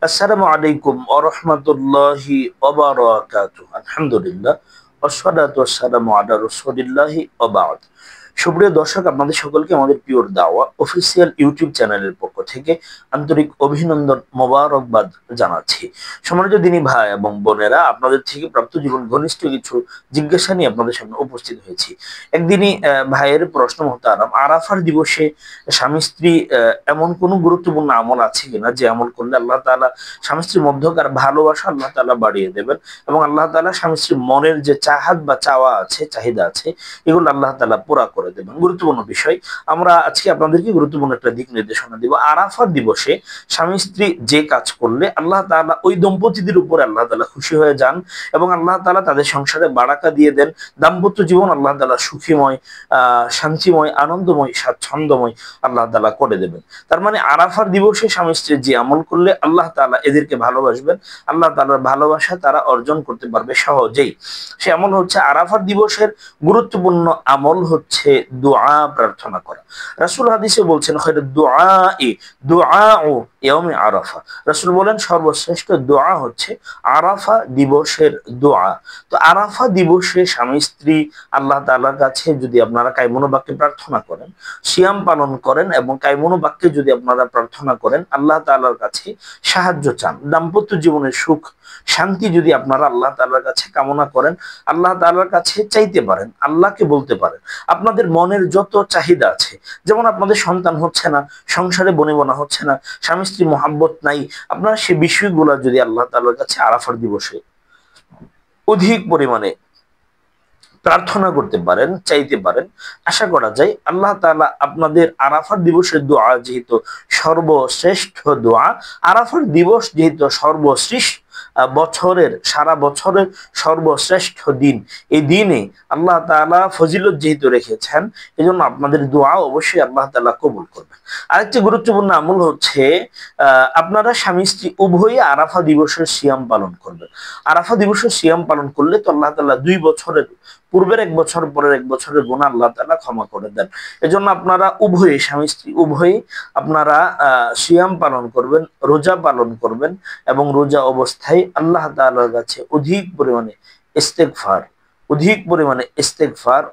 আসসালামু আলাইকুম ওয়া রাহমাতুল্লাহি ওয়া বারাকাতুহু। আলহামদুলিল্লাহ ওয়াসসালাতু ওয়াসসালামু আলা রাসূলিল্লাহি ওয়া বা'দ। সুপ্রিয় দর্শক, আপনাদের সকলকে আমাদের পিওর দাওয়া অফিসিয়াল ইউটিউব চ্যানেলের পক্ষ থেকে আন্তরিক অভিনন্দন, মোবারকবাদ জানাচ্ছি। সম্মানিত দিনী ভাই এবং বোনেরা, আপনাদের থেকে প্রাপ্ত জীবন ঘনিষ্ঠ কিছু জিজ্ঞাসা নিয়ে আপনাদের সামনে উপস্থিত হয়েছি। একদিনই ভাইয়ের প্রশ্ন মোহতারাম, আরাফার দিবসে স্বামী স্ত্রী এমন কোন গুরুত্বপূর্ণ আমল আছে কিনা যে আমল করলে আল্লাহ তাআলা স্বামী স্ত্রীর মধ্যকার ভালোবাসা আল্লাহ তাআলা বাড়িয়ে দেবেন এবং আল্লাহ তাআলা স্বামী স্ত্রীর মনের যে চাহাত বা চাওয়া আছে, চাহিদা আছে, এগুলো আল্লাহ তাআলা পুরা করে দেবেন। গুরুত্বপূর্ণ বিষয়। আমরা আজকে আপনাদেরকে গুরুত্বপূর্ণ একটা দিক নির্দেশনা দিব। আরাফার দিবসে স্বামী স্ত্রী যে কাজ করলে আল্লাহ তাআলা ওই দম্পতিদের উপরে আল্লাহ তাআলা খুশি হয়ে যান এবং আল্লাহ তাআলা তাদের সংসারে বারাকা দিয়ে দেন। দাম্পত্য জীবন আল্লাহ তাআলা সুখীময়, শান্তিময়, আনন্দময়, স্বাচ্ছন্দ্যময় আল্লাহ তাআলা করে দেবেন। তার মানে আরাফার দিবসে স্বামী স্ত্রী যে আমল করলে আল্লাহ তাআলা এদেরকে ভালোবাসবেন, আল্লাহ তাআলার ভালোবাসা তারা অর্জন করতে পারবে সহজেই। সে আমল হচ্ছে, আরাফার দিবসের গুরুত্বপূর্ণ আমল হচ্ছে দোয়া প্রার্থনা করা। রাসূল হাদিসে বলছেন, খায়রুদ দুআই দুআউ ইয়াউমি আরাফা। রাসূল বলেন সর্বশ্রেষ্ঠ দোয়া হচ্ছে আরাফা দিবসের দোয়া। তো আরাফা দিবসে স্বামী স্ত্রী আল্লাহ তাআলার কাছে যদি আপনারা কায়মনো বাক্যে প্রার্থনা করেন, সিয়াম পালন করেন এবং কায়মনো বাক্যে যদি আপনারা প্রার্থনা করেন, আল্লাহ তাআলার কাছে সাহায্য চান, দাম্পত্য জীবনের সুখ শান্তি যদি আপনারা আল্লাহ তাআলার কাছে কামনা করেন, আল্লাহ তাআলার কাছে চাইতে পারেন, আল্লাহকে বলতে পারেন আপনাদের মনের যত চাহিদা আছে, যেমন আপনাদের সন্তান হচ্ছে না, সংসারে বনিবনা হচ্ছে না, স্বামী স্ত্রী মহাব্বত নাই, আপনারা সে বিষয়গুলা যদি আল্লাহ তাআলার কাছে আরাফার দিবসে অধিক পরিমাণে প্রার্থনা করতে পারেন, চাইতে পারেন, আশা করা যায় আল্লাহ তাআলা আপনাদের আরাফার দিবসের দোয়া যেহেতু সর্বশ্রেষ্ঠ দোয়া, আরাফার দিবস যেহেতু সর্বশ্রেষ্ঠ বছরের, সারা বছরের সর্বশ্রেষ্ঠ দিন, এই দিনে আল্লাহ তাআলা ফজিলত যেহেতু রেখেছেন, এজন্য আপনাদের দোয়া অবশ্যই আল্লাহ তাআলা কবুল করবেন। আরেকটি গুরুত্বপূর্ণ আমল হচ্ছে, আপনারা স্বামী স্ত্রী উভয়ই আরাফা দিবসের সিয়াম পালন করবেন। আরাফা দিবসের সিয়াম পালন করলে তো আল্লাহ তাআলা 2 বছরের, পূর্বের 1 বছর, পরের 1 বছরের গুনাহ আল্লাহ তাআলা ক্ষমা করে দেন। এজন্য আপনারা উভয়ই, স্বামী স্ত্রী উভয়ই আপনারা সিয়াম পালন করবেন, রোজা পালন করবেন এবং রোজা অবস্থায় আল্লাহ তাআলার কাছে অধিক পরিমাণে ইস্তেগফার,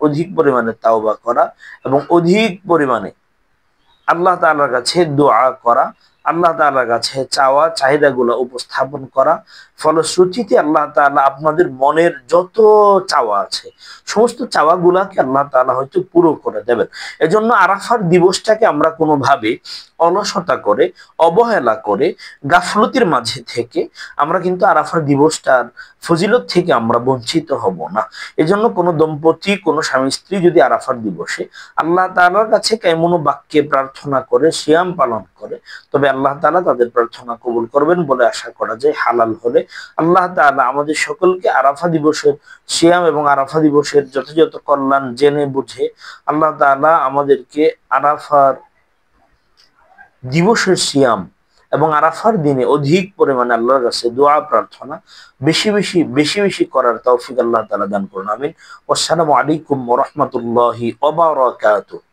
অধিক পরিমাণে তাওবা করা এবং অধিক পরিমাণে আল্লাহ তাআলার কাছে দোয়া করা, আল্লাহ তাআলার কাছে চাওয়া চাহিদাগুলো উপস্থাপন করা। ফলশ্রুতিতে আল্লাহ তাআলা আপনাদের মনের যত চাওয়া আছে, সমস্ত চাওয়াগুলাকে আল্লাহ তাআলা হয়তো পুরো করে দেবেন। এজন্য আরাফার দিবসটাকে আমরা কোনোভাবে অলসতা করে, অবহেলা করে, গাফলতির মাঝে থেকে আমরা কিন্তু আরাফার দিবসটার ফজিলত থেকে আমরা বঞ্চিত হব না। এজন্য কোনো দম্পতি, কোনো স্বামী স্ত্রী যদি আরাফার দিবসে আল্লাহ তাআলার কাছে কেমন বাক্যে প্রার্থনা করে, সিয়াম পালন করে, তবে আল্লাহ তাআলা তাদের প্রার্থনা কবুল করবেন বলে আশা করা যায়। হালাল হলে আল্লাহ তাআলা আমাদের সকলকে আরাফা দিবসের সিয়াম এবং আরাফা দিবসের যথাযথ কল্যাণ জেনে বুঝে আল্লাহ তাআলা আমাদেরকে আরাফার দিবসের সিয়াম এবং আরাফার দিনে অধিক পরিমাণে আল্লাহর কাছে দোয়া প্রার্থনা বেশি বেশি করার তৌফিক আল্লাহ তাআলা দান করুন। আমিন। আসসালামু আলাইকুম ওয়া রাহমাতুল্লাহি ওয়া বারাকাতুহু।